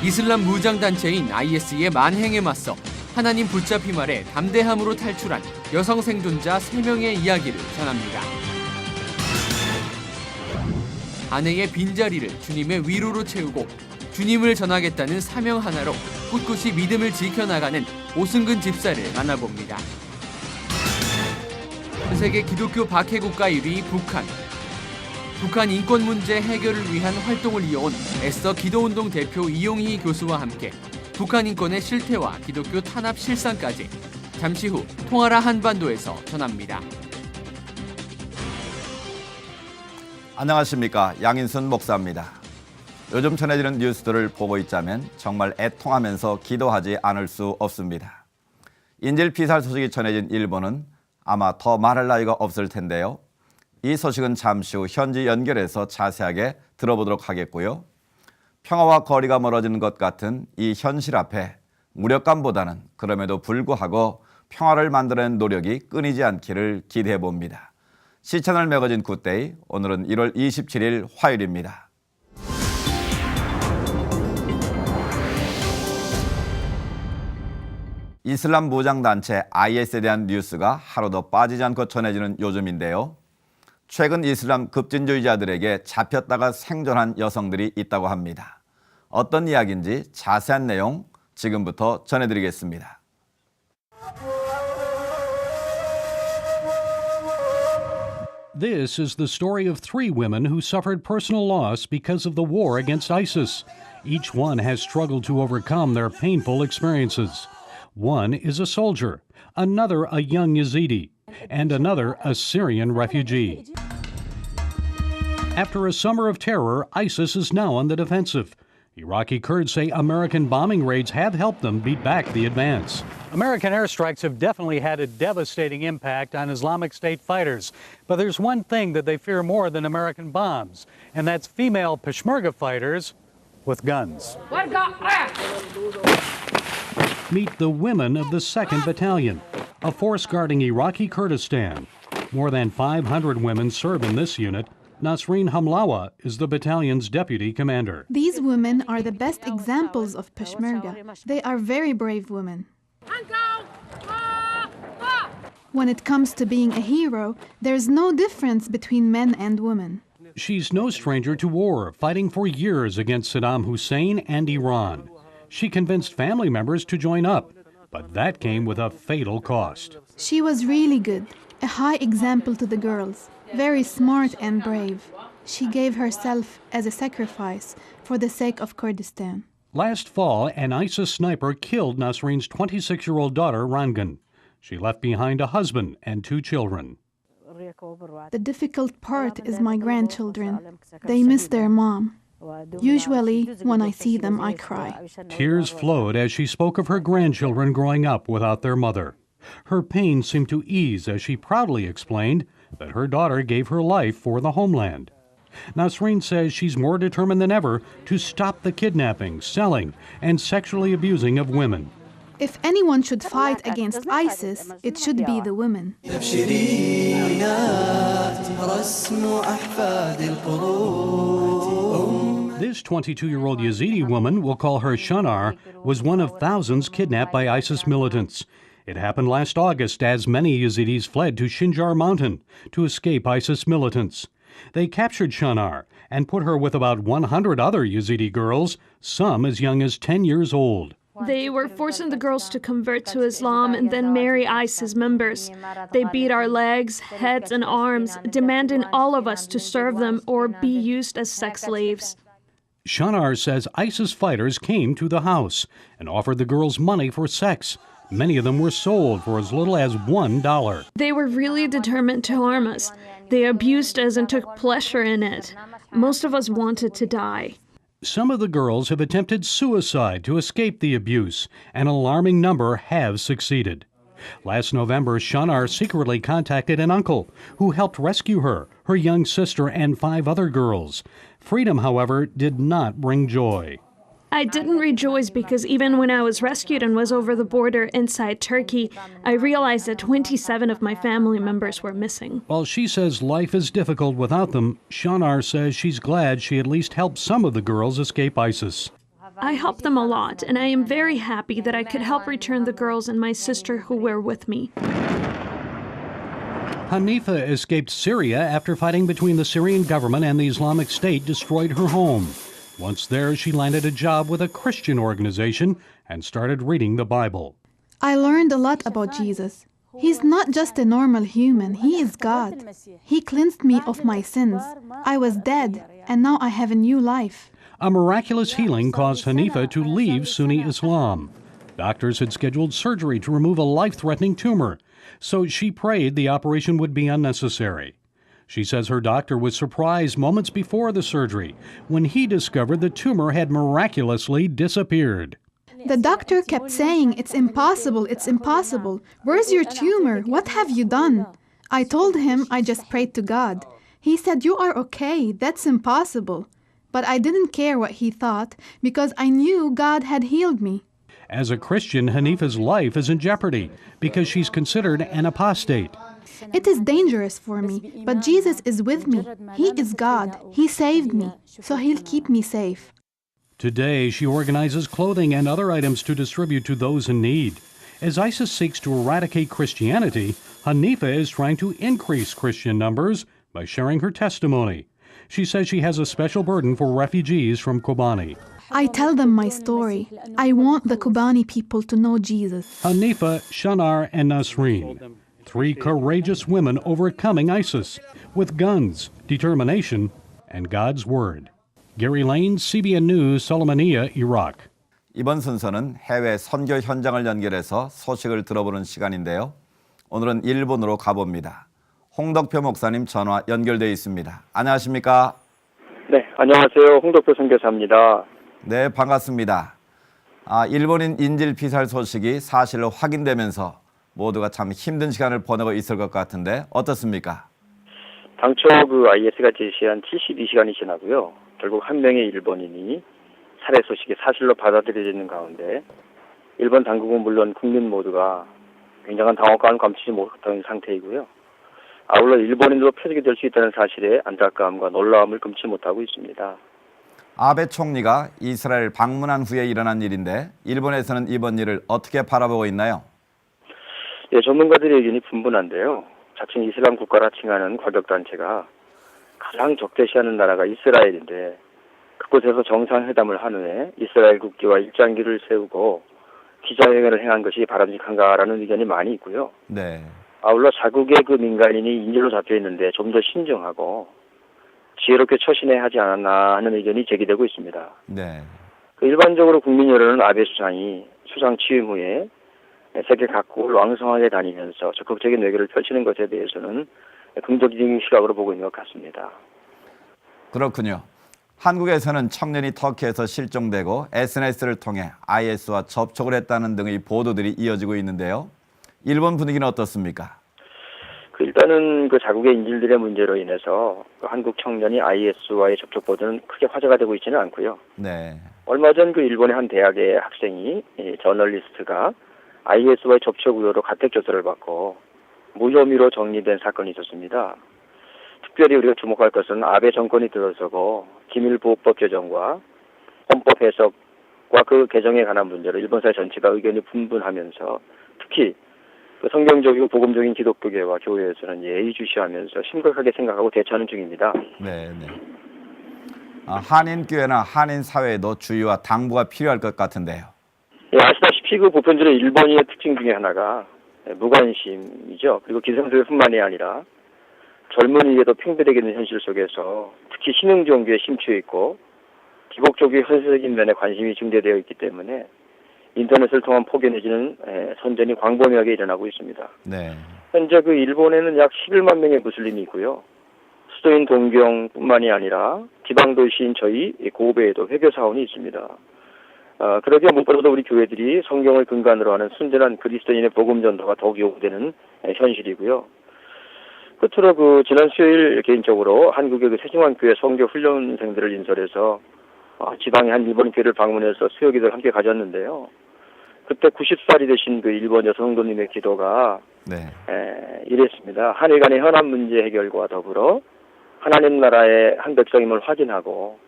이슬람 무장단체인 IS의 만행에 맞서 하나님 붙잡힘 아래 담대함으로 탈출한 여성 생존자 3명의 이야기를 전합니다. 아내의 빈자리를 주님의 위로로 채우고 주님을 전하겠다는 사명 하나로 꿋꿋이 믿음을 지켜나가는 오승근 집사를 만나봅니다. 세계 기독교 박해국가 1위 북한. 북한 인권 문제 해결을 위한 활동을 이어온 애써 기도운동 대표 이용희 교수와 함께 북한 인권의 실태와 기독교 탄압 실상까지 잠시 후 통하라 한반도에서 전합니다. 안녕하십니까, 양인순 목사입니다. 요즘 전해지는 뉴스들을 보고 있자면 정말 애통하면서 기도하지 않을 수 없습니다. 인질 피살 소식이 전해진 일본은 아마 더 말할 나위가 없을 텐데요. 이 소식은 잠시 후 현지 연결해서 자세하게 들어보도록 하겠고요. 평화와 거리가 멀어지는 것 같은 이 현실 앞에 무력감보다는 그럼에도 불구하고 평화를 만들어낸 노력이 끊이지 않기를 기대해 봅니다. 시채널 매거진 굿데이, 오늘은 1월 27일 화요일입니다. 이슬람 무장단체 IS에 대한 뉴스가 하루도 빠지지 않고 전해지는 요즘인데요. 최근 이슬람 급진주의자들에게 잡혔다가 생존한 여성들이 있다고 합니다. 어떤 이야기인지 자세한 내용 지금부터 전해드리겠습니다. This is the story of 3 women who suffered personal loss because of the war against ISIS. Each one has struggled to overcome their painful experiences. One is a soldier, another a young Yazidi, and another a Syrian refugee. After a summer of terror, ISIS is now on the defensive. Iraqi Kurds say American bombing raids have helped them beat back the advance. American airstrikes have definitely had a devastating impact on Islamic State fighters. But there's one thing that they fear more than American bombs, and that's female Peshmerga fighters with guns. Meet the women of the 2nd Battalion, a force guarding Iraqi Kurdistan. More than 500 women serve in this unit. Nasreen Hamlawa is the battalion's deputy commander. These women are the best examples of Peshmerga. They are very brave women. When it comes to being a hero, there's no difference between men and women. She's no stranger to war, fighting for years against Saddam Hussein and Iran. She convinced family members to join up, but that came with a fatal cost. She was really good, a high example to the girls, very smart and brave. She gave herself as a sacrifice for the sake of Kurdistan. Last fall, an ISIS sniper killed Nasreen's 26-year-old daughter, Rangan. She left behind a husband and 2 children. The difficult part is my grandchildren. They miss their mom. Usually, when I see them, I cry. Tears flowed as she spoke of her grandchildren growing up without their mother. Her pain seemed to ease as she proudly explained that her daughter gave her life for the homeland. Nasreen says she's more determined than ever to stop the kidnapping, selling, and sexually abusing of women. If anyone should fight against ISIS, it should be the women. This 22-year-old Yazidi woman, we'll call her Shanar, was one of thousands kidnapped by ISIS militants. It happened last August as many Yazidis fled to Sinjar Mountain to escape ISIS militants. They captured Shanar and put her with about 100 other Yazidi girls, some as young as 10 years old. They were forcing the girls to convert to Islam and then marry ISIS members. They beat our legs, heads, and arms, demanding all of us to serve them or be used as sex slaves. Shanar says ISIS fighters came to the house and offered the girls money for sex. Many of them were sold for as little as $1. They were really determined to harm us. They abused us and took pleasure in it. Most of us wanted to die. Some of the girls have attempted suicide to escape the abuse. An alarming number have succeeded. Last November, Shanar secretly contacted an uncle who helped rescue her, her young sister, and 5 other girls. Freedom, however, did not bring joy. I didn't rejoice because even when I was rescued and was over the border inside Turkey, I realized that 27 of my family members were missing. While she says life is difficult without them, Shanar says she's glad she at least helped some of the girls escape ISIS. I help them a lot, and I am very happy that I could help return the girls and my sister who were with me. Hanifa escaped Syria after fighting between the Syrian government and the Islamic State destroyed her home. Once there, she landed a job with a Christian organization and started reading the Bible. I learned a lot about Jesus. He's not just a normal human, he is God. He cleansed me of my sins. I was dead, and now I have a new life. A miraculous healing caused Hanifa to leave Sunni Islam. Doctors had scheduled surgery to remove a life-threatening tumor, so she prayed the operation would be unnecessary. She says her doctor was surprised moments before the surgery when he discovered the tumor had miraculously disappeared. The doctor kept saying, it's impossible, it's impossible. Where's your tumor? What have you done? I told him I just prayed to God. He said, you are okay, that's impossible. But I didn't care what he thought because I knew God had healed me. As a Christian, Hanifa's life is in jeopardy because she's considered an apostate. It is dangerous for me, but Jesus is with me. He is God. He saved me, so He'll keep me safe. Today, she organizes clothing and other items to distribute to those in need. As ISIS seeks to eradicate Christianity, Hanifa is trying to increase Christian numbers by sharing her testimony. She says she has a special burden for refugees from Kobani. I tell them my story. I want the Kobani people to know Jesus. Hanifa, Shanar, and Nasreen, 3 courageous women overcoming ISIS with guns, determination, and God's Word. Gary Lane, CBN News, Solomania, Iraq. 이번 순서는 해외 선교 현장을 연결해서 소식을 들어보는 시간인데요. 오늘은 일본으로 가봅니다. 홍덕표 목사님 전화 연결되어 있습니다. 안녕하십니까? 네, 안녕하세요. 홍덕표 선교사입니다. 네, 반갑습니다. 일본인 인질 피살 소식이 사실로 확인되면서 모두가 참 힘든 시간을 보내고 있을 것 같은데 어떻습니까? 당초 IS가 제시한 72시간이 지나고요. 결국 한 명의 일본인이 살해 소식이 사실로 받아들여지는 가운데 일본 당국은 물론 국민 모두가 굉장한 당혹감을 감추지 못하는 상태이고요. 아울러 일본인으로 표적이 될 수 있다는 사실에 안타까움과 놀라움을 금치 못하고 있습니다. 아베 총리가 이스라엘 방문한 후에 일어난 일인데 일본에서는 이번 일을 어떻게 바라보고 있나요? 예, 전문가들의 의견이 분분한데요. 자칭 이슬람 국가라 칭하는 과격단체가 가장 적대시하는 나라가 이스라엘인데 그곳에서 정상회담을 한 후에 이스라엘 국기와 일장기를 세우고 기자회견을 행한 것이 바람직한가라는 의견이 많이 있고요. 네. 아울러 자국의 민간인이 인질로 잡혀 있는데 좀 더 신중하고 지혜롭게 처신해야 하지 않았나 하는 의견이 제기되고 있습니다. 네. 일반적으로 국민 여론은 아베 수상이 수상 취임 후에 세계 각국을 왕성하게 다니면서 적극적인 외교를 펼치는 것에 대해서는 긍정적인 시각으로 보고 있는 것 같습니다. 그렇군요. 한국에서는 청년이 터키에서 실종되고 SNS를 통해 IS와 접촉을 했다는 등의 보도들이 이어지고 있는데요. 일본 분위기는 어떻습니까? 일단은 자국의 인질들의 문제로 인해서 한국 청년이 IS와의 접촉 보도는 크게 화제가 되고 있지는 않고요. 네. 얼마 전 일본의 한 대학의 학생이 저널리스트가 IS와의 접촉 의혹으로 가택 조사를 받고 무혐의로 정리된 사건이 있었습니다. 특별히 우리가 주목할 것은 아베 정권이 들어서고 기밀보호법 개정과 헌법 해석과 그 개정에 관한 문제로 일본 사회 전체가 의견이 분분하면서 특히 성경적이고 복음적인 기독교계와 교회에서는 예의주시하면서 심각하게 생각하고 대처하는 중입니다. 네. 한인교회나 한인사회에도 주의와 당부가 필요할 것 같은데요. 예, 아시다시피 보편적으로 일본인의 특징 중에 하나가 무관심이죠. 그리고 기성세대뿐만이 아니라 젊은이에게도 팽배되게 있는 현실 속에서 특히 신흥 종교에 심취해 있고 기복적인 현실적인 면에 관심이 증대되어 있기 때문에 인터넷을 통한 포교 내지는 선전이 광범위하게 일어나고 있습니다. 네. 현재 일본에는 약 11만 명의 무슬림이 있고요. 수도인 동경뿐만이 아니라 지방 도시인 저희 고베에도 회교 사원이 있습니다. 그러기에 무엇보다도 우리 교회들이 성경을 근간으로 하는 순전한 그리스도인의 복음 전도가 더욱 요구되는 현실이고요. 끝으로 지난 수요일 개인적으로 한국의 세종환 교회 성교 훈련생들을 인솔해서 지방의 한 일본 교회를 방문해서 수요 기도를 함께 가졌는데요. 그때 90살이 되신 일본 여성 성도님의 기도가 이랬습니다. 한일 간의 현안 문제 해결과 더불어 하나님 나라의 한 백성임을 확인하고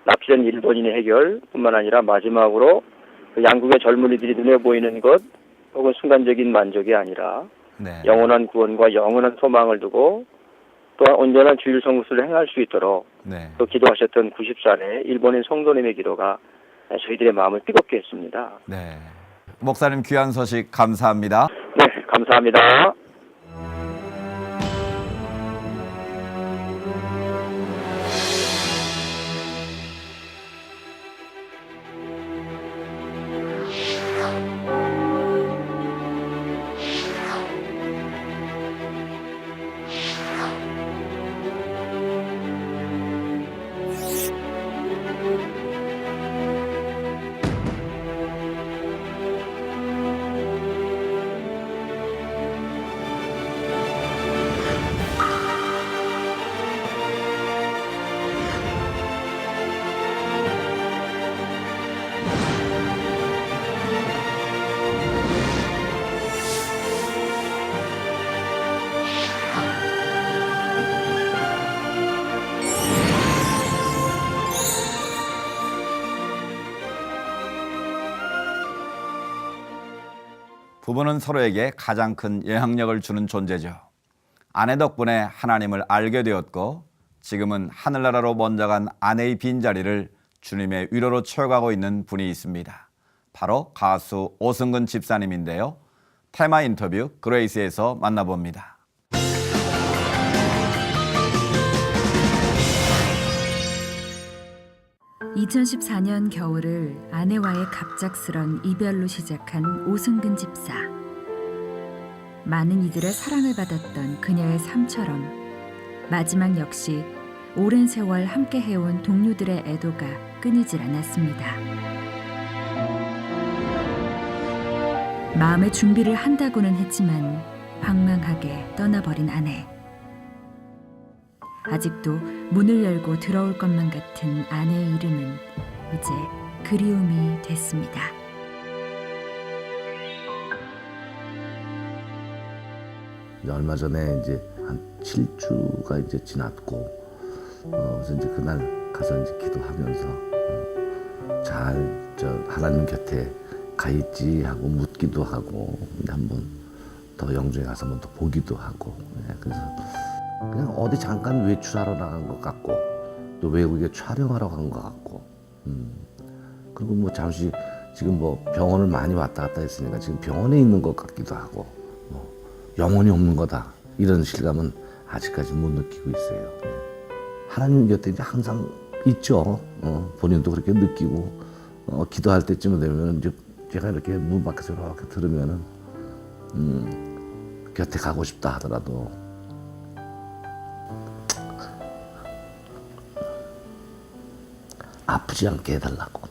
납치된 일본인의 해결뿐만 아니라 마지막으로 그 양국의 젊은이들이 눈에 보이는 것 혹은 순간적인 만족이 아니라 네. 영원한 구원과 영원한 소망을 두고 또한 온전한 주일 성수를 행할 수 있도록 네. 또 기도하셨던 90살의 일본인 성도님의 기도가 저희들의 마음을 뜨겁게 했습니다. 네. 목사님 귀한 소식 감사합니다. 네, 감사합니다. 부부는 서로에게 가장 큰 영향력을 주는 존재죠. 아내 덕분에 하나님을 알게 되었고 지금은 하늘나라로 먼저 간 아내의 빈자리를 주님의 위로로 채워가고 있는 분이 있습니다. 바로 가수 오승근 집사님인데요. 테마 인터뷰 그레이스에서 만나봅니다. (2014년) 겨울을 아내와의 갑작스런 이별로 시작한 오승근 집사. 많은 이들의 사랑을 받았던 그녀의 삶처럼 마지막 역시 오랜 세월 함께 해온 동료들의 애도가 끊이질 않았습니다. 마음의 준비를 한다고는 했지만 방랑하게 떠나버린 아내. 아직도 문을 열고 들어올 것만 같은 아내의 이름은 이제 그리움이 됐습니다. 얼마 전에 이제 한 7주가 이제 지났고, 그래서 이제 그날 가서 이제 기도하면서 잘 하나님 곁에 가 있지 하고 묻기도 하고, 한번 더 영주에 가서 한번 더 보기도 하고, 그래서 그냥 어디 잠깐 외출하러 나간 것 같고, 또 외국에 촬영하러 간 것 같고, 그리고 뭐 잠시 지금 뭐 병원을 많이 왔다 갔다 했으니까 지금 병원에 있는 것 같기도 하고, 영혼이 없는 거다 이런 실감은 아직까지 못 느끼고 있어요. 하나님 곁에 이제 항상 있죠. 본인도 그렇게 느끼고, 기도할 때쯤 되면 이제 제가 이렇게 문 밖에서 이렇게 들으면은 곁에 가고 싶다 하더라도 아프지 않게 해달라고.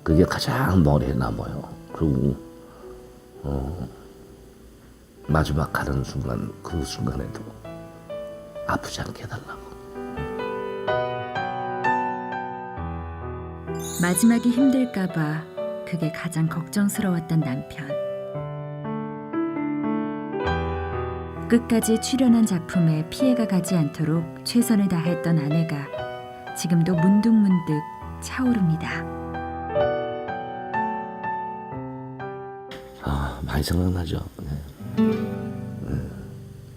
그게 가장 머리에 남아요. 그리고 마지막 가는 순간, 그 순간에도 아프지 않게 해달라고. 마지막이 힘들까봐 그게 가장 걱정스러웠던 남편. 끝까지 출연한 작품에 피해가 가지 않도록 최선을 다했던 아내가 지금도 문득문득 차오릅니다. 많이 생각나죠.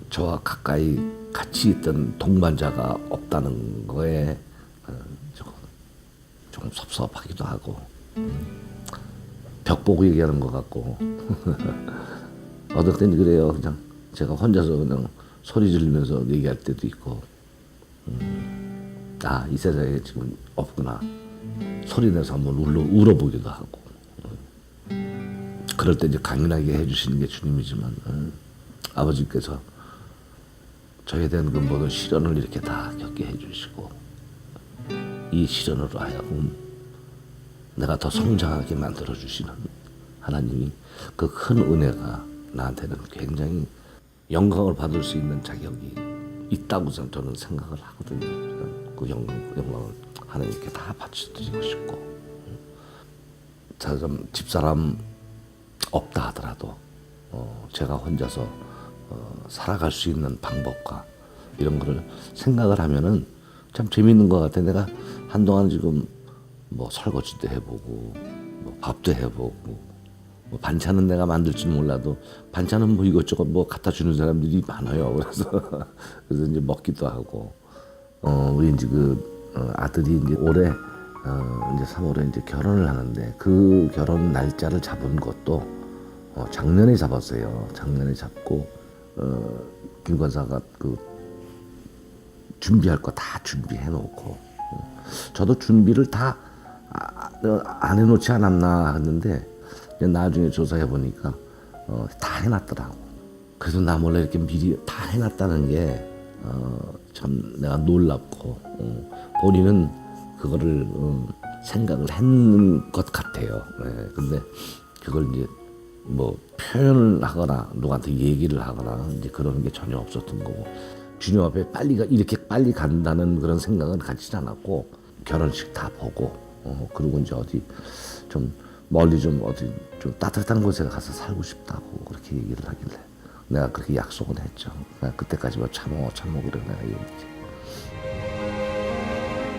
저와 가까이 같이 있던 동반자가 없다는 거에 조금 섭섭하기도 하고, 벽 보고 얘기하는 것 같고 어떨 때는 그래요. 그냥 제가 혼자서 그냥 소리 지르면서 얘기할 때도 있고, 이 세상에 지금 없구나 소리 내서 한번 울어보기도 하고. 그럴 때 이제 강인하게 해주시는 게 주님이지만, 아버지께서 저에 대한 그 모든 시련을 이렇게 다 겪게 해주시고, 이 시련으로 하여금 내가 더 성장하게 만들어주시는 하나님이, 그 큰 은혜가 나한테는 굉장히 영광을 받을 수 있는 자격이 있다고 저는 생각을 하거든요. 그 영광을 하나님께 다 바쳐드리고 싶고, 참 집사람 없다 하더라도 제가 혼자서 살아갈 수 있는 방법과 이런 거를 생각을 하면은 참 재밌는 것 같아. 내가 한동안 지금 뭐 설거지도 해보고 뭐 밥도 해보고 뭐 반찬은 내가 만들지는 몰라도 반찬은 뭐 이것저것 뭐 갖다 주는 사람들이 많아요. 그래서 이제 먹기도 하고 우리 이제 아들이 이제 올해 이제 3월에 이제 결혼을 하는데 그 결혼 날짜를 잡은 것도 작년에 잡았어요. 작년에 잡고 김 권사가 준비할 거 다 준비해 놓고 저도 준비를 다 안 해놓지 않았나 했는데 나중에 조사해 보니까 다 해놨더라고. 그래서 나 몰래 이렇게 미리 다 해놨다는 게 참 내가 놀랍고 본인은 그거를 생각을 했는 것 같아요. 네, 근데 그걸 이제 뭐 표현을 하거나 누구한테 얘기를 하거나 이제 그런 게 전혀 없었던 거고 주님 앞에 이렇게 빨리 간다는 그런 생각은 갖지 않았고 결혼식 다 보고 그리고 이제 어디 좀 멀리 좀 어디 좀 따뜻한 곳에 가서 살고 싶다고 그렇게 얘기를 하길래 내가 그렇게 약속은 했죠. 그때까지 뭐 참어 그래 내가 얘기했지.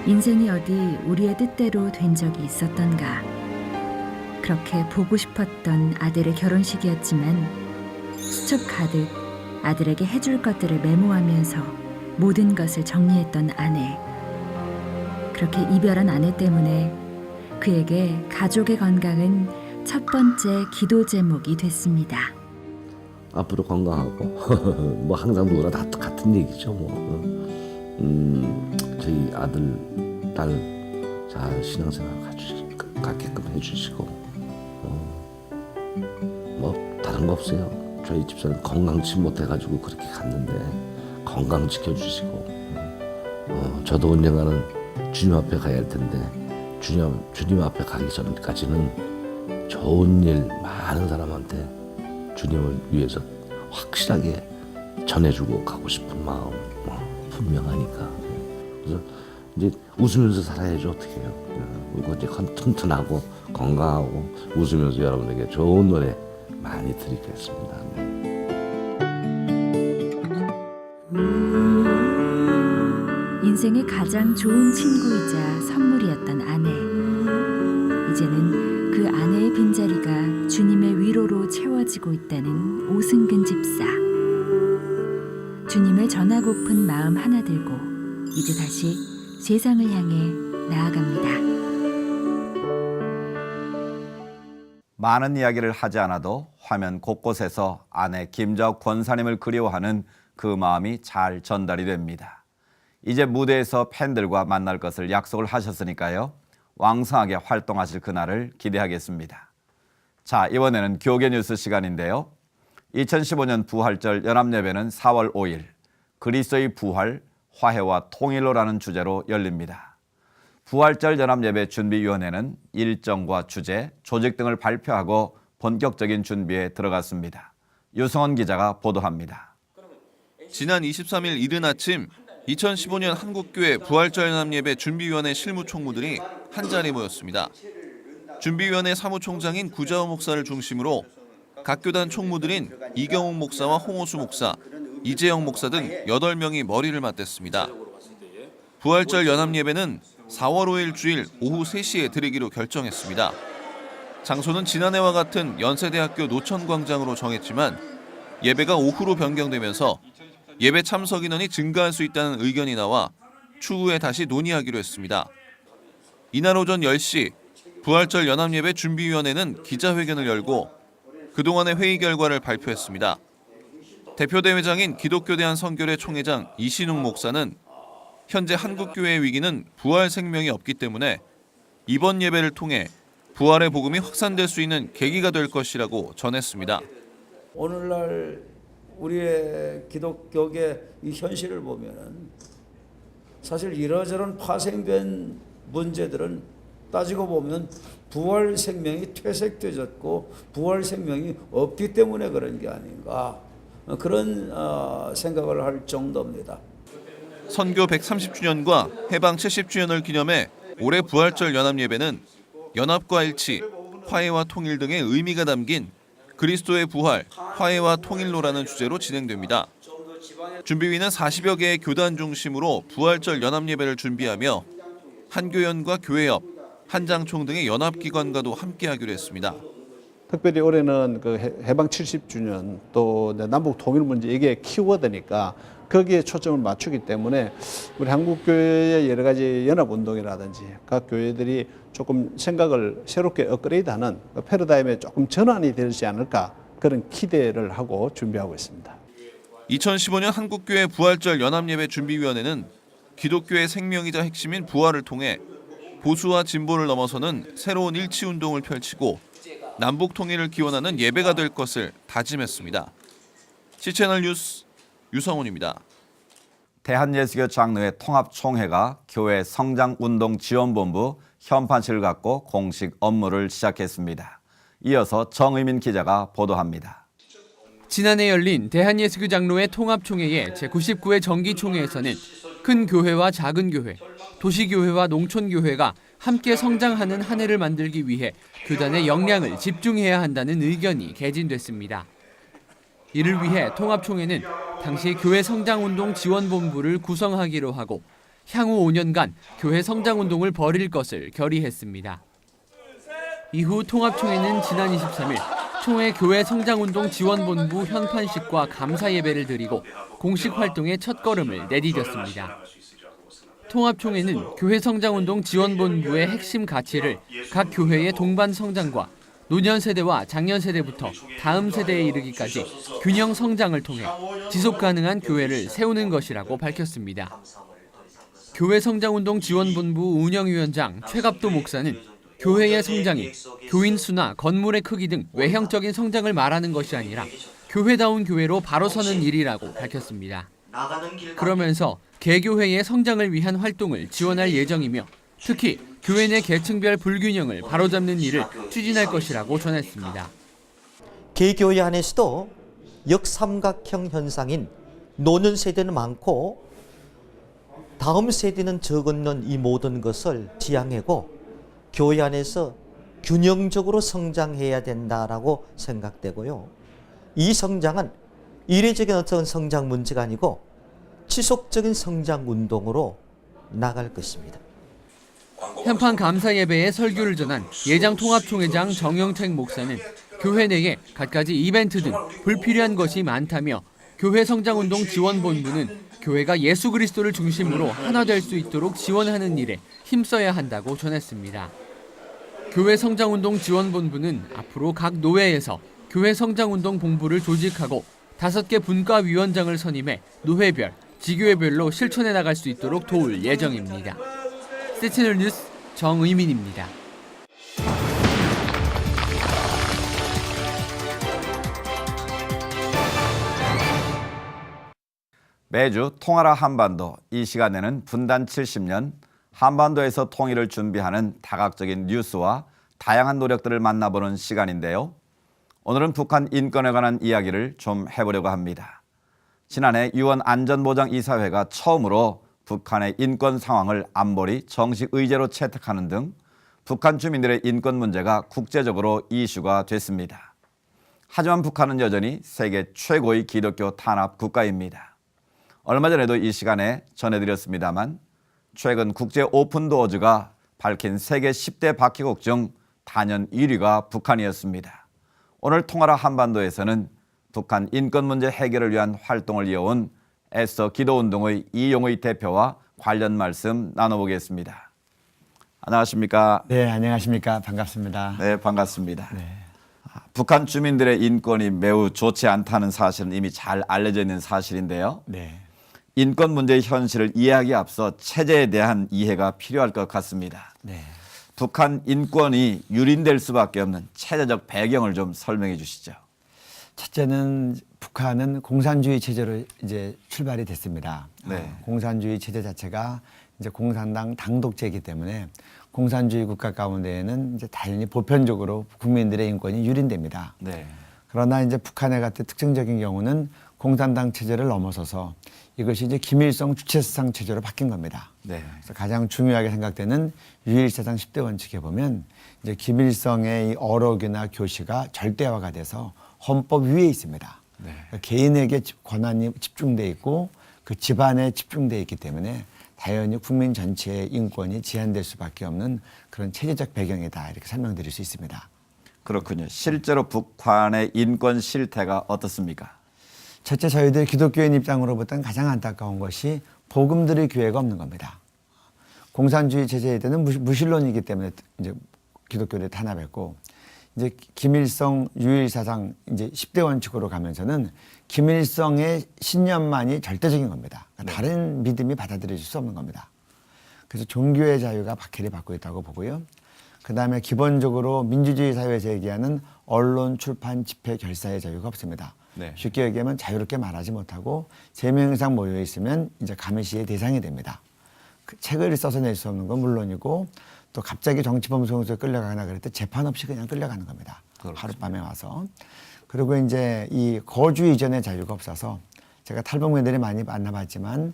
인생이 어디 우리의 뜻대로 된 적이 있었던가. 그렇게 보고 싶었던 아들의 결혼식이었지만 수첩 가득 아들에게 해줄 것들을 메모하면서 모든 것을 정리했던 아내. 그렇게 이별한 아내 때문에 그에게 가족의 건강은 첫 번째 기도 제목이 됐습니다. 앞으로 건강하고 뭐 항상 누구나 다 같은 얘기죠. 저희 아들 딸 잘 신앙생활 갖게끔 해주시고 뭐 다른 거 없어요. 저희 집사는 건강치 못해가지고 그렇게 갔는데 건강 지켜주시고 저도 언젠가는 주님 앞에 가야 할 텐데 주님 앞에 가기 전까지는 좋은 일 많은 사람한테 주님을 위해서 확실하게 전해주고 가고 싶은 마음 분명하니까. 그래서 이제 웃으면서 살아야죠. 어떻게 해요. 그리고 이제 튼튼하고 건강하고 웃으면서 여러분에게 좋은 노래 많이 드리겠습니다. 인생의 가장 좋은 친구이자 선물이었던 아내. 이제는 그 아내의 빈자리가 주님의 위로로 채워지고 있다는 오승근 집사. 주님을 전하고픈 마음 하나 들고 이제 다시 세상을 향해 나아갑니다. 많은 이야기를 하지 않아도 화면 곳곳에서 아내 김자옥 권사님을 그리워하는 그 마음이 잘 전달이 됩니다. 이제 무대에서 팬들과 만날 것을 약속을 하셨으니까요. 왕성하게 활동하실 그날을 기대하겠습니다. 자, 이번에는 교계 뉴스 시간인데요. 2015년 부활절 연합예배는 4월 5일 그리스도의 부활, 화해와 통일로라는 주제로 열립니다. 부활절 연합예배 준비위원회는 일정과 주제, 조직 등을 발표하고 본격적인 준비에 들어갔습니다. 유성원 기자가 보도합니다. 지난 23일 이른 아침 2015년 한국교회 부활절 연합예배 준비위원회 실무총무들이 한자리에 모였습니다. 준비위원회 사무총장인 구자호 목사를 중심으로 각 교단 총무들인 이경욱 목사와 홍호수 목사, 이재영 목사 등 8명이 머리를 맞댔습니다. 부활절 연합예배는 4월 5일 주일 오후 3시에 드리기로 결정했습니다. 장소는 지난해와 같은 연세대학교 노천광장으로 정했지만 예배가 오후로 변경되면서 예배 참석 인원이 증가할 수 있다는 의견이 나와 추후에 다시 논의하기로 했습니다. 이날 오전 10시 부활절 연합예배 준비위원회는 기자회견을 열고 그동안의 회의 결과를 발표했습니다. 대표대회장인 기독교대한 선교회 총회장 이신웅 목사는 현재 한국교회의 위기는 부활 생명이 없기 때문에 이번 예배를 통해 부활의 복음이 확산될 수 있는 계기가 될 것이라고 전했습니다. 오늘날 우리의 기독교계 이 현실을 보면은 사실 이러저런 파생된 문제들은 따지고 보면 부활 생명이 퇴색되졌고 부활 생명이 없기 때문에 그런 게 아닌가 그런 생각을 할 정도입니다. 선교 130주년과 해방 70주년을 기념해 올해 부활절 연합예배는 연합과 일치, 화해와 통일 등의 의미가 담긴 그리스도의 부활, 화해와 통일로라는 주제로 진행됩니다. 준비위는 40여 개의 교단 중심으로 부활절 연합예배를 준비하며 한교연과 교회협, 한장총 등의 연합기관과도 함께하기로 했습니다. 특별히 올해는 그 해방 70주년 또 남북 통일 문제 이게 키워드니까 거기에 초점을 맞추기 때문에 우리 한국교회의 여러 가지 연합운동이라든지 각 교회들이 조금 생각을 새롭게 업그레이드하는 패러다임에 조금 전환이 되지 않을까 그런 기대를 하고 준비하고 있습니다. 2015년 한국교회 부활절 연합예배 준비위원회는 기독교의 생명이자 핵심인 부활을 통해 보수와 진보를 넘어서는 새로운 일치운동을 펼치고 남북 통일을 기원하는 예배가 될 것을 다짐했습니다. C채널 뉴스 유성훈입니다. 대한예수교 장로회 통합총회가 교회 성장운동지원본부 현판실을 갖고 공식 업무를 시작했습니다. 이어서 정의민 기자가 보도합니다. 지난해 열린 대한예수교 장로회 통합총회의 제99회 정기총회에서는 큰 교회와 작은 교회, 도시교회와 농촌교회가 함께 성장하는 한 해를 만들기 위해 교단의 역량을 집중해야 한다는 의견이 개진됐습니다. 이를 위해 통합총회는 당시 교회 성장운동 지원본부를 구성하기로 하고 향후 5년간 교회 성장운동을 벌일 것을 결의했습니다. 이후 통합총회는 지난 23일 총회 교회 성장운동 지원본부 현판식과 감사 예배를 드리고 공식 활동의 첫걸음을 내디뎠습니다. 통합총회는 교회 성장운동 지원본부의 핵심 가치를 각 교회의 동반 성장과 노년 세대와 장년 세대부터 다음 세대에 이르기까지 균형 성장을 통해 지속 가능한 교회를 세우는 것이라고 밝혔습니다. 교회 성장운동 지원본부 운영위원장 최갑도 목사는 교회의 성장이 교인 수나 건물의 크기 등 외형적인 성장을 말하는 것이 아니라 교회다운 교회로 바로 서는 일이라고 밝혔습니다. 그러면서 개교회의 성장을 위한 활동을 지원할 예정이며 특히 교회 내 계층별 불균형을 바로잡는 일을 추진할 것이라고 전했습니다. 개교회 안에서도 역삼각형 현상인 노년 세대는 많고 다음 세대는 적은 이 모든 것을 지향하고 교회 안에서 균형적으로 성장해야 된다라고 생각되고요. 이 성장은 이례적인 어떤 성장 문제가 아니고 지속적인 성장 운동으로 나갈 것입니다. 현판 감사 예배에 설교를 전한 예장 통합총회장 정영택 목사는 교회 내에 갖가지 이벤트 등 불필요한 것이 많다며 교회 성장운동 지원본부는 교회가 예수 그리스도를 중심으로 하나 될 수 있도록 지원하는 일에 힘써야 한다고 전했습니다. 교회 성장운동 지원본부는 앞으로 각 노회에서 교회 성장운동 본부를 조직하고 5개 분과위원장을 선임해 노회별, 지교회별로 실천해 나갈 수 있도록 도울 예정입니다. C채널 뉴스 정의민입니다. 매주 통하라 한반도, 이 시간에는 분단 70년 한반도에서 통일을 준비하는 다각적인 뉴스와 다양한 노력들을 만나보는 시간인데요. 오늘은 북한 인권에 관한 이야기를 좀 해보려고 합니다. 지난해 유엔 안전보장이사회가 처음으로 북한의 인권 상황을 안보리 정식 의제로 채택하는 등 북한 주민들의 인권 문제가 국제적으로 이슈가 됐습니다. 하지만 북한은 여전히 세계 최고의 기독교 탄압 국가입니다. 얼마 전에도 이 시간에 전해드렸습니다만 최근 국제 오픈도어즈가 밝힌 세계 10대 박해국 중 단연 1위가 북한이었습니다. 오늘 통하라 한반도에서는 북한 인권 문제 해결을 위한 활동을 이어온 애써 기도운동의 이용의 대표와 관련 말씀 나눠보겠습니다. 안녕하십니까? 네, 안녕하십니까? 반갑습니다. 네, 반갑습니다. 네. 북한 주민들의 인권이 매우 좋지 않다는 사실은 이미 잘 알려져 있는 사실인데요. 네. 인권 문제의 현실을 이해하기에 앞서 체제에 대한 이해가 필요할 것 같습니다. 네. 북한 인권이 유린될 수밖에 없는 체제적 배경을 좀 설명해 주시죠. 첫째는 북한은 공산주의 체제로 이제 출발이 됐습니다. 네. 공산주의 체제 자체가 이제 공산당 당독제이기 때문에 공산주의 국가 가운데에는 이제 당연히 보편적으로 국민들의 인권이 유린됩니다. 네. 그러나 이제 북한의 같은 특징적인 경우는 공산당 체제를 넘어서서 이것이 이제 김일성 주체사상 체제로 바뀐 겁니다. 네. 그래서 가장 중요하게 생각되는 유일사상 10대 원칙에 보면 이제 김일성의 이 어록이나 교시가 절대화가 돼서 헌법 위에 있습니다. 그러니까 개인에게 권한이 집중돼 있고 그 집안에 집중돼 있기 때문에 당연히 국민 전체의 인권이 제한될 수밖에 없는 그런 체제적 배경이다 이렇게 설명드릴 수 있습니다. 그렇군요. 실제로 북한의 인권 실태가 어떻습니까? 첫째, 저희들 기독교인 입장으로부터는 가장 안타까운 것이 복음 들을 기회가 없는 겁니다. 공산주의 체제에 때는 무신론이기 때문에 이제 기독교를 탄압했고, 이제 김일성 유일 사상 이제 10대 원칙으로 가면서는 김일성의 신념만이 절대적인 겁니다. 그러니까 다른 믿음이 받아들여질 수 없는 겁니다. 그래서 종교의 자유가 박해를 받고 있다고 보고요. 그 다음에 기본적으로 민주주의 사회에서 얘기하는 언론, 출판, 집회, 결사의 자유가 없습니다. 쉽게 얘기하면 자유롭게 말하지 못하고 3명 이상 모여 있으면 이제 감시의 대상이 됩니다. 그 책을 써서 낼 수 없는 건 물론이고 또 갑자기 정치범 소송소에 끌려가거나 그럴 때 재판 없이 그냥 끌려가는 겁니다. 하룻밤에 와서. 그리고 이제 이 거주 이전의 자유가 없어서 제가 탈북민들이 많이 만나봤지만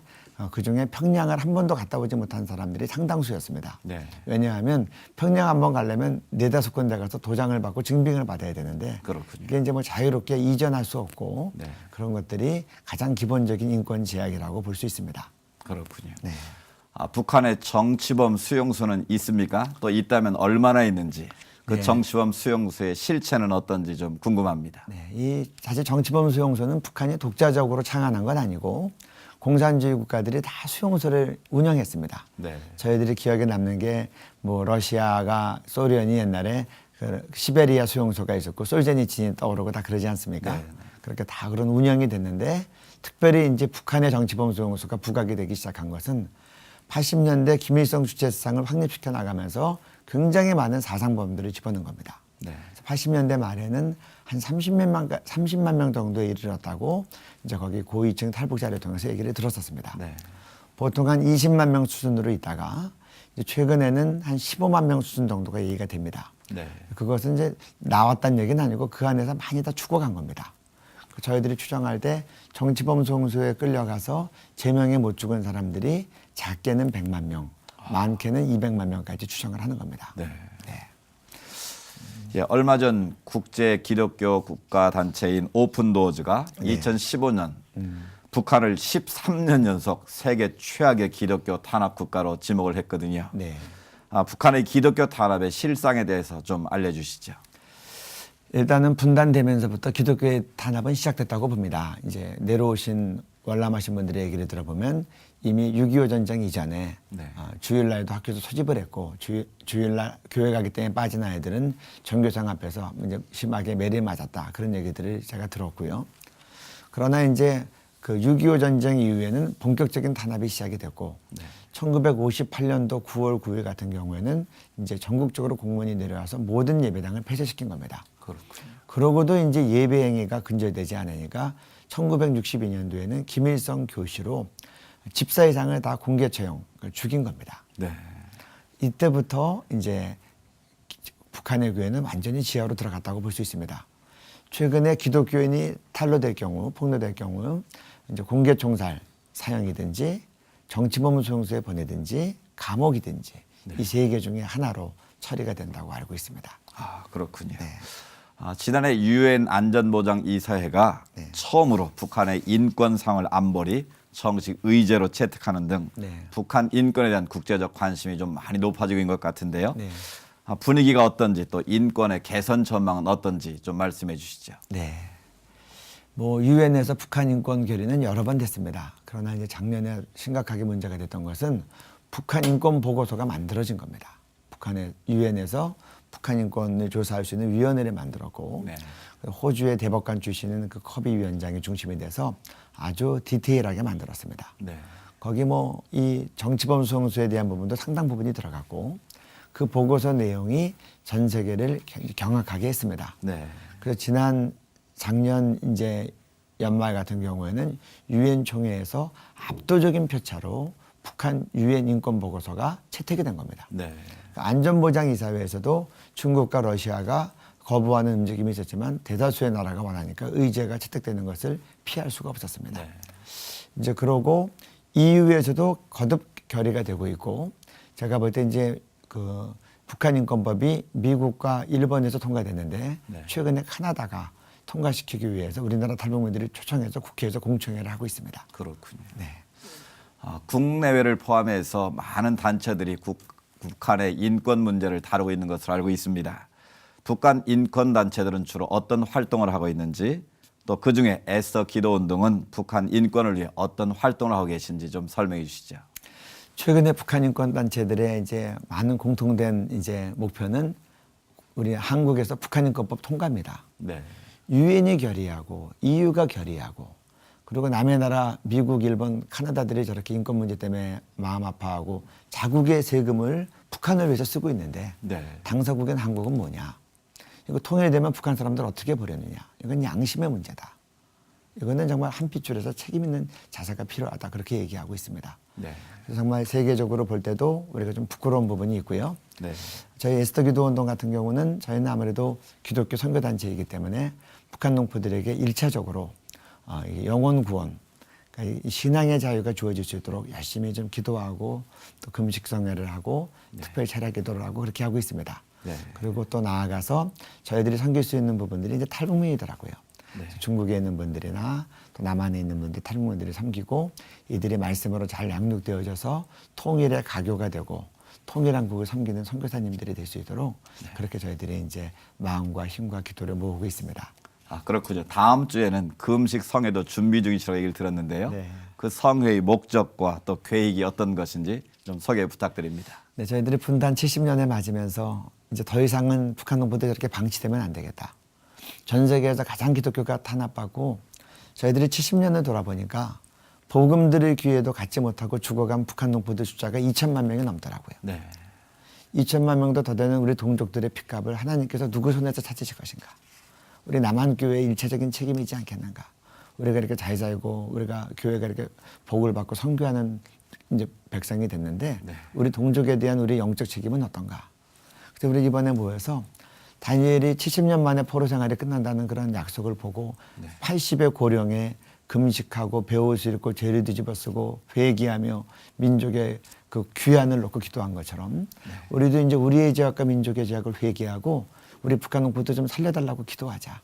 그중에 평양을 한 번도 갔다 오지 못한 사람들이 상당수였습니다. 왜냐하면 평양 한번 가려면 4-5군데 가서 도장을 받고 증빙을 받아야 되는데 그게 이제 뭐 자유롭게 이전할 수 없고 그런 것들이 가장 기본적인 인권 제약이라고 볼 수 있습니다. 그렇군요. 북한의 정치범 수용소는 있습니까? 또 있다면 얼마나 있는지 그 정치범 수용소의 실체는 어떤지 좀 궁금합니다. 이 사실 정치범 수용소는 북한이 독자적으로 창안한 건 아니고 공산주의 국가들이 다 수용소를 운영했습니다. 저희들이 기억에 남는 게 뭐 러시아가 소련이 옛날에 그 시베리아 수용소가 있었고 솔제니친이 떠오르고 다 그러지 않습니까? 그렇게 다 그런 운영이 됐는데 특별히 이제 북한의 정치범 수용소가 부각이 되기 시작한 것은 80년대 김일성 주체사상을 확립시켜 나가면서 굉장히 많은 사상범들을 집어넣은 겁니다. 80년대 말에는 한 30만 명 정도에 이르렀다고 이제 거기 고위층 탈북자를 통해서 얘기를 들었었습니다. 보통 한 20만 명 수준으로 있다가 이제 최근에는 한 15만 명 수준 정도가 얘기가 됩니다. 그것은 이제 나왔다는 얘기는 아니고 그 안에서 많이 다 죽어간 겁니다. 저희들이 추정할 때 정치범 수용소에 끌려가서 제명에 못 죽은 사람들이 작게는 100만 명, 많게는 200만 명까지 추정을 하는 겁니다. 얼마 전 국제 기독교 국가 단체인 오픈도어즈가 2015년 북한을 13년 연속 세계 최악의 기독교 탄압 국가로 지목을 했거든요. 북한의 기독교 탄압의 실상에 대해서 좀 알려주시죠. 일단은 분단되면서부터 기독교의 탄압은 시작됐다고 봅니다. 이제 내려오신 월남하신 분들의 얘기를 들어보면 이미 6.25 전쟁 이전에 주일날도 학교에서 소집을 했고 주일날 교회 가기 때문에 빠진 아이들은 종교상 앞에서 이제 심하게 매를 맞았다. 그런 얘기들을 제가 들었고요. 그러나 이제 그 6.25 전쟁 이후에는 본격적인 탄압이 시작이 됐고 1958년도 9월 9일 같은 경우에는 이제 전국적으로 공문이 내려와서 모든 예배당을 폐쇄시킨 겁니다. 그러고도 이제 예배 행위가 근절되지 않으니까 1962년도에는 김일성 교시로 집사 이상을 다 공개 처형, 죽인 겁니다. 이때부터 이제 북한의 교회는 완전히 지하로 들어갔다고 볼 수 있습니다. 최근에 기독교인이 탄로될 경우, 폭로될 경우 이제 공개 총살 사형이든지 정치범 수용소에 보내든지 감옥이든지 이 3개 중에 하나로 처리가 된다고 알고 있습니다. 그렇군요. 지난해 유엔 안전보장이사회가 처음으로 북한의 인권상을 안보리 정식 의제로 채택하는 등 북한 인권에 대한 국제적 관심이 좀 많이 높아지고 있는 것 같은데요. 분위기가 어떤지 또 인권의 개선 전망은 어떤지 좀 말씀해 주시죠. 뭐 유엔에서 북한 인권 결의는 여러 번 됐습니다. 그러나 이제 작년에 심각하게 문제가 됐던 것은 북한 인권 보고서가 만들어진 겁니다. 북한의 유엔에서 북한 인권을 조사할 수 있는 위원회를 만들었고 호주의 대법관 출신은 그 커비 위원장이 중심이 돼서 아주 디테일하게 만들었습니다. 거기 뭐 이 정치범 수용소에 대한 부분도 상당 부분이 들어갔고 그 보고서 내용이 전 세계를 경악하게 했습니다. 그래서 작년 이제 연말 같은 경우에는 유엔 총회에서 압도적인 표차로 북한 유엔 인권 보고서가 채택이 된 겁니다. 안전보장이사회에서도 중국과 러시아가 거부하는 움직임이 있었지만 대다수의 나라가 원하니까 의제가 채택되는 것을 피할 수가 없었습니다. 이제 그러고 EU에서도 거듭 결의가 되고 있고 제가 볼 때 이제 그 북한 인권법이 미국과 일본에서 통과됐는데 최근에 카나다가 통과시키기 위해서 우리나라 탈북민들이 초청해서 국회에서 공청회를 하고 있습니다. 그렇군요. 네. 국내외를 포함해서 많은 단체들이 북한의 인권 문제를 다루고 있는 것으로 알고 있습니다. 북한 인권 단체들은 주로 어떤 활동을 하고 있는지, 또 그중에 애써 기도운동은 북한 인권을 위해 어떤 활동을 하고 계신지 좀 설명해 주시죠. 최근에 북한 인권 단체들의 이제 많은 공통된 이제 목표는 우리 한국에서 북한 인권법 통과입니다. 네. 유엔이 결의하고 EU가 결의하고 그리고 남의 나라 미국, 일본, 카나다들이 저렇게 인권 문제 때문에 마음 아파하고 자국의 세금을 북한을 위해서 쓰고 있는데 네. 당사국인 한국은 뭐냐? 이거 통일되면 북한 사람들 어떻게 보려느냐? 이건 양심의 문제다. 이거는 정말 한 핏줄에서 책임 있는 자세가 필요하다. 그렇게 얘기하고 있습니다. 네. 그래서 정말 세계적으로 볼 때도 우리가 좀 부끄러운 부분이 있고요. 네. 저희 에스더 기도운동 같은 경우는 저희는 아무래도 기독교 선교단체이기 때문에 북한 농부들에게 1차적으로 영혼 구원, 그러니까 이 신앙의 자유가 주어질 수 있도록 열심히 좀 기도하고 또 금식성회를 하고 특별 철야 기도를 하고 그렇게 하고 있습니다. 네. 그리고 또 나아가서 저희들이 섬길 수 있는 부분들이 이제 탈북민이더라고요. 네. 중국에 있는 분들이나 또 남한에 있는 분들 탈북민들이 섬기고 이들이 말씀으로 잘 양육되어져서 통일의 가교가 되고 통일한국을 섬기는 선교사님들이 될 수 있도록 그렇게 저희들이 이제 마음과 힘과 기도를 모으고 있습니다. 그렇군요. 다음 주에는 금식 성회도 준비 중이시라고 얘기를 들었는데요. 네. 그 성회의 목적과 또 계획이 어떤 것인지 좀 소개 부탁드립니다. 네, 저희들이 분단 70년을 맞으면서 이제 더 이상은 북한 농부들이 저렇게 방치되면 안 되겠다. 전 세계에서 가장 기독교가 탄압받고 저희들이 70년을 돌아보니까 복음 들을 기회도 갖지 못하고 죽어간 북한 농부들 숫자가 2천만 명이 넘더라고요. 네. 2천만 명도 더 되는 우리 동족들의 핏값을 하나님께서 누구 손에서 찾으실 것인가? 우리 남한교회의 일차적인 책임이지 않겠는가? 우리가 이렇게 잘 살고 우리가 교회가 이렇게 복을 받고 선교하는 이제 백성이 됐는데 네. 우리 동족에 대한 우리 영적 책임은 어떤가? 그래서 우리 이번에 모여서 다니엘이 70년 만에 포로 생활이 끝난다는 그런 약속을 보고 80의 고령에 금식하고 배옷을 입고 죄를 뒤집어 쓰고 회개하며 민족의 그 귀환을 놓고 기도한 것처럼 우리도 이제 우리의 죄악과 민족의 죄악을 회개하고 우리 북한 농부도 좀 살려달라고 기도하자.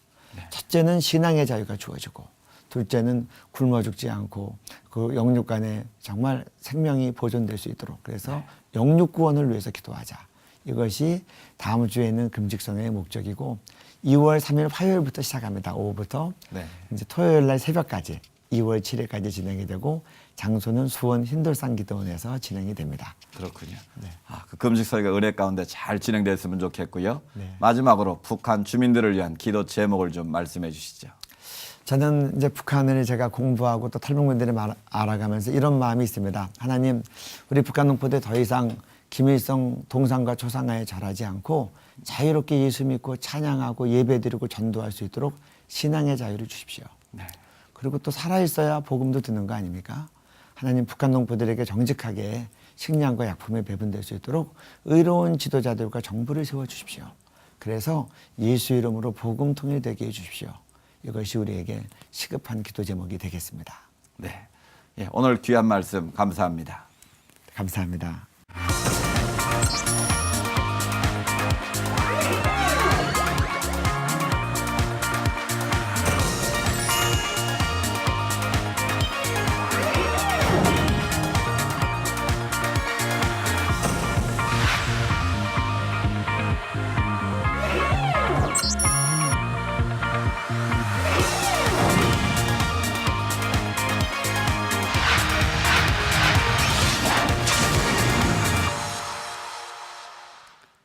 첫째는 신앙의 자유가 주어지고 둘째는 굶어 죽지 않고 그 영육 간에 정말 생명이 보존될 수 있도록 그래서 영육 구원을 위해서 기도하자. 이것이 다음 주에 있는 금식성회의 목적이고 2월 3일 화요일부터 시작합니다. 오후부터 이제 토요일 날 새벽까지 2월 7일까지 진행이 되고 장소는 수원 흰돌산 기도원에서 진행이 됩니다. 그렇군요. 그 금식성회가 은혜 가운데 잘 진행됐으면 좋겠고요. 네. 마지막으로 북한 주민들을 위한 기도 제목을 좀 말씀해 주시죠. 저는 이제 북한을 제가 공부하고 또 탈북민들을 알아가면서 이런 마음이 있습니다. 하나님, 우리 북한 농부들 더 이상 김일성 동상과 초상화에 절하지 않고 자유롭게 예수 믿고 찬양하고 예배드리고 전도할 수 있도록 신앙의 자유를 주십시오. 네. 그리고 또 살아있어야 복음도 듣는 거 아닙니까? 하나님 북한 농부들에게 정직하게 식량과 약품에 배분될 수 있도록 의로운 지도자들과 정부를 세워주십시오. 그래서 예수 이름으로 복음 통일되게 해주십시오. 이것이 우리에게 시급한 기도 제목이 되겠습니다. 네. 오늘 귀한 말씀 감사합니다. 감사합니다.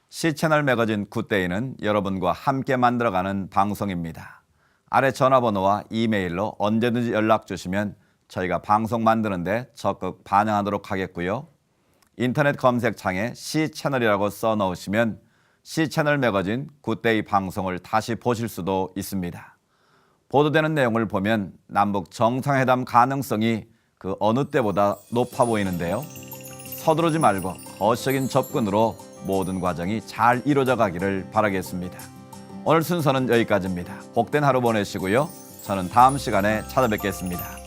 C채널 매거진 굿데이는 여러분과 함께 만들어가는 방송입니다. 아래 전화번호와 이메일로 언제든지 연락 주시면 저희가 방송 만드는데 적극 반영하도록 하겠고요. 인터넷 검색창에 C채널이라고 써넣으시면 C채널 매거진 굿데이 방송을 다시 보실 수도 있습니다. 보도되는 내용을 보면 남북 정상회담 가능성이 그 어느 때보다 높아 보이는데요. 서두르지 말고 거시적인 접근으로 모든 과정이 잘 이루어져 가기를 바라겠습니다. 오늘 순서는 여기까지입니다. 복된 하루 보내시고요. 저는 다음 시간에 찾아뵙겠습니다.